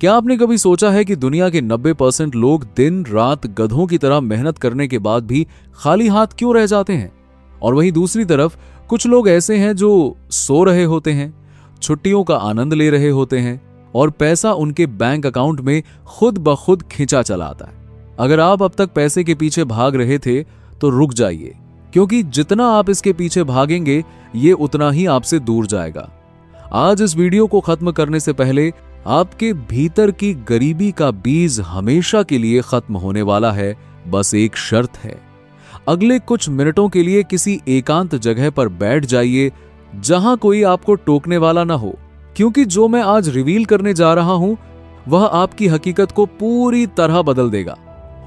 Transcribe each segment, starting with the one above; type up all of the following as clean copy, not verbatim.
क्या आपने कभी सोचा है कि दुनिया के 90% लोग दिन रात गधों की तरह मेहनत करने के बाद भी खाली हाथ क्यों रह जाते हैं? और वहीं दूसरी तरफ कुछ लोग ऐसे हैं जो सो रहे होते हैं, छुट्टियों का आनंद ले रहे होते हैं और पैसा उनके बैंक अकाउंट में खुद ब खुद खिंचा चला आता है। अगर आप अब तक पैसे के पीछे भाग रहे थे तो रुक जाइए, क्योंकि जितना आप इसके पीछे भागेंगे ये उतना ही आपसे दूर जाएगा। आज इस वीडियो को खत्म करने से पहले आपके भीतर की गरीबी का बीज हमेशा के लिए खत्म होने वाला है। बस एक शर्त है, अगले कुछ मिनटों के लिए किसी एकांत जगह पर बैठ जाइए जहां कोई आपको टोकने वाला ना हो, क्योंकि जो मैं आज रिवील करने जा रहा हूं वह आपकी हकीकत को पूरी तरह बदल देगा।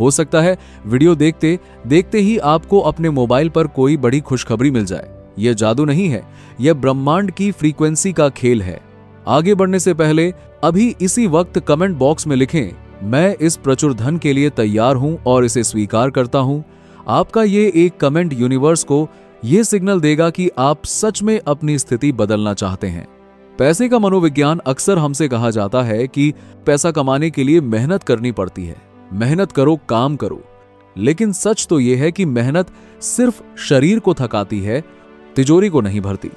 हो सकता है वीडियो देखते देखते ही आपको अपने मोबाइल पर कोई बड़ी खुशखबरी मिल जाए। यह जादू नहीं है, यह ब्रह्मांड की फ्रीक्वेंसी का खेल है। आगे बढ़ने से पहले अभी इसी वक्त कमेंट बॉक्स में लिखें, मैं इस प्रचुर धन के लिए तैयार हूं और इसे स्वीकार करता हूं। आपका ये एक कमेंट यूनिवर्स को यह सिग्नल देगा कि आप सच में अपनी स्थिति बदलना चाहते हैं। पैसे का मनोविज्ञान अक्सर हमसे कहा जाता है कि पैसा कमाने के लिए मेहनत करनी पड़ती है, मेहनत करो, काम करो। लेकिन सच तो यह है कि मेहनत सिर्फ शरीर को थकाती है, तिजोरी को नहीं भरती।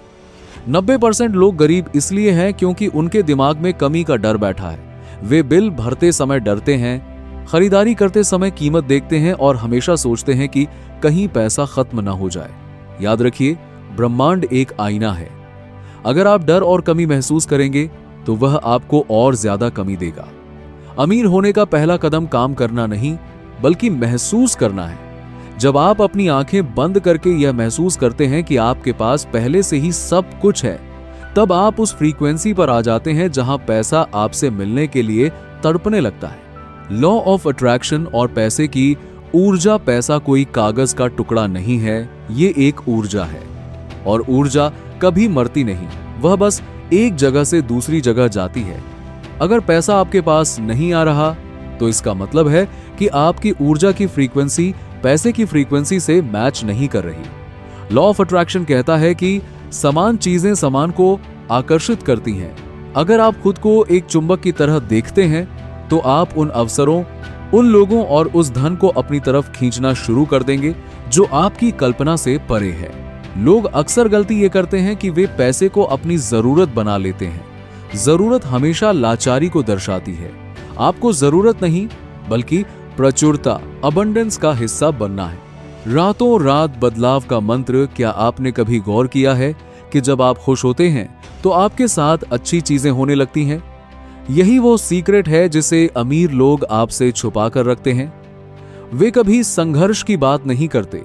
90% लोग गरीब इसलिए हैं क्योंकि उनके दिमाग में कमी का डर बैठा है। वे बिल भरते समय डरते हैं, खरीदारी करते समय कीमत देखते हैं और हमेशा सोचते हैं कि कहीं पैसा खत्म ना हो जाए। याद रखिए, ब्रह्मांड एक आईना है। अगर आप डर और कमी महसूस करेंगे तो वह आपको और ज्यादा कमी देगा। अमीर होने का पहला कदम काम करना नहीं, बल्कि महसूस करना है। जब आप अपनी आंखें बंद करके यह महसूस करते हैं कि आपके पास पहले से ही सब कुछ है, तब आप उस फ्रीक्वेंसी पर आ जाते हैं जहां पैसा आपसे मिलने के लिए तड़पने लगता है। लॉ ऑफ अट्रैक्शन और पैसे की ऊर्जा। पैसा कोई कागज का टुकड़ा नहीं है, ये एक ऊर्जा है और ऊर्जा कभी मरती नहीं, वह बस एक जगह से दूसरी जगह जाती है। अगर पैसा आपके पास नहीं आ रहा तो इसका मतलब है कि आपकी ऊर्जा की फ्रीक्वेंसी पैसे की फ्रीक्वेंसी से मैच नहीं कर रही। लॉ ऑफ अट्रैक्शन कहता है कि समान चीजें समान को आकर्षित करती हैं। अगर आप खुद को एक चुंबक की तरह देखते हैं तो आप उन अवसरों, उन लोगों और उस धन को अपनी तरफ खींचना शुरू कर देंगे जो आपकी कल्पना से परे है। लोग अक्सर गलती ये करते हैं कि वे पैसे को अपनी जरूरत बना लेते हैं। जरूरत हमेशा लाचारी को दर्शाती है। आपको जरूरत नहीं बल्कि प्रचुरता, अबंडेंस का हिस्सा बनना है। रातों रात बदलाव का मंत्र। क्या आपने कभी गौर किया है कि जब आप खुश होते हैं तो आपके साथ अच्छी चीजें होने लगती हैं? यही वो सीक्रेट है जिसे अमीर लोग आपसे छुपा कर रखते हैं। वे कभी संघर्ष की बात नहीं करते,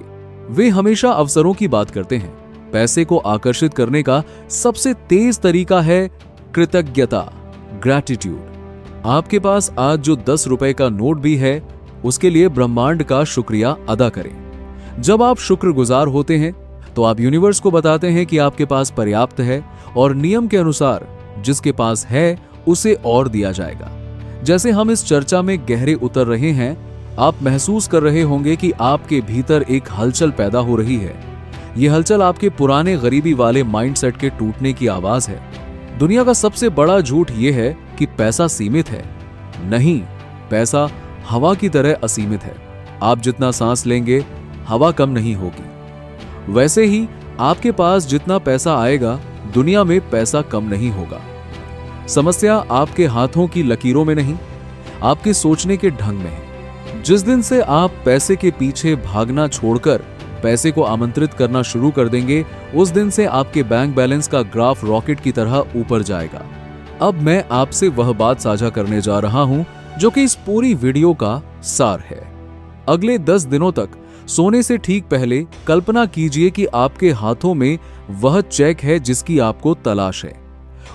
वे हमेशा अवसरों की बात करते हैं। पैसे को आकर्षित करने का सबसे तेज तरीका है कृतज्ञता, ग्रैटिट्यूड। आपके पास आज जो 10 रुपए का नोट भी है, उसके लिए ब्रह्मांड का शुक्रिया अदा करें। जब आप शुक्रगुजार होते हैं तो आप यूनिवर्स को बताते हैं कि आपके पास पर्याप्त है और नियम के अनुसार जिसके पास है उसे और दिया जाएगा। जैसे हम इस चर्चा में गहरे उतर रहे हैं, आप महसूस कर रहे होंगे कि आपके भीतर एक हलचल पैदा हो रही है। यह हलचल आपके पुराने गरीबी वाले माइंडसेट के टूटने की आवाज है। दुनिया का सबसे बड़ा झूठ यह है कि पैसा सीमित है। नहीं, पैसा हवा की तरह असीमित है। आप जितना सांस लेंगे, हवा कम नहीं होगी। वैसे ही आपके पास जितना पैसा आएगा, दुनिया में पैसा कम नहीं होगा। समस्या आपके हाथों की लकीरों में नहीं, आपके सोचने के ढंग में है। जिस दिन से आप पैसे के पीछे भागना छोड़कर पैसे को आमंत्रित करना शुरू कर देंगे, उस दिन से आपके बैंक बैलेंस का ग्राफ रॉकेट की तरह ऊपर जाएगा। अब मैं आपसे वह बात साझा करने जा रहा हूं जो कि इस पूरी वीडियो का सार है। अगले 10 दिनों तक सोने से ठीक पहले कल्पना कीजिए कि आपके हाथों में वह चेक है जिसकी आपको तलाश है।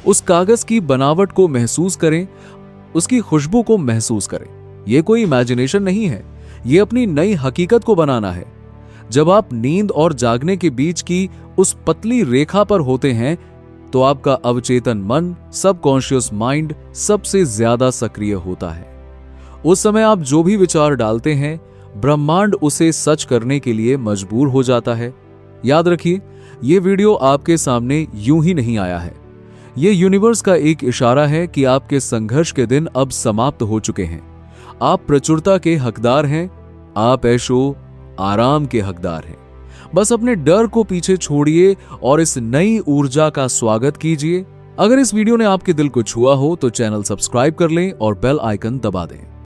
उस कागज की बनावट को महसूस करें, उसकी खुशबू को महसूस करें। यह कोई इमेजिनेशन नहीं है, यह अपनी नई हकीकत को बनाना है। जब आप नींद और जागने के बीच की उस पतली रेखा पर होते हैं तो आपका अवचेतन मन, सबकॉन्शियस माइंड सबसे ज्यादा सक्रिय होता है। उस समय आप जो भी विचार डालते हैं, ब्रह्मांड उसे सच करने के लिए मजबूर हो जाता है। याद रखिए, यह वीडियो आपके सामने यूं ही नहीं आया है। ये यूनिवर्स का एक इशारा है कि आपके संघर्ष के दिन अब समाप्त हो चुके हैं। आप प्रचुरता के हकदार हैं, आप ऐशो आराम के हकदार हैं। बस अपने डर को पीछे छोड़िए और इस नई ऊर्जा का स्वागत कीजिए। अगर इस वीडियो ने आपके दिल को छुआ हो तो चैनल सब्सक्राइब कर लें और बेल आइकन दबा दें।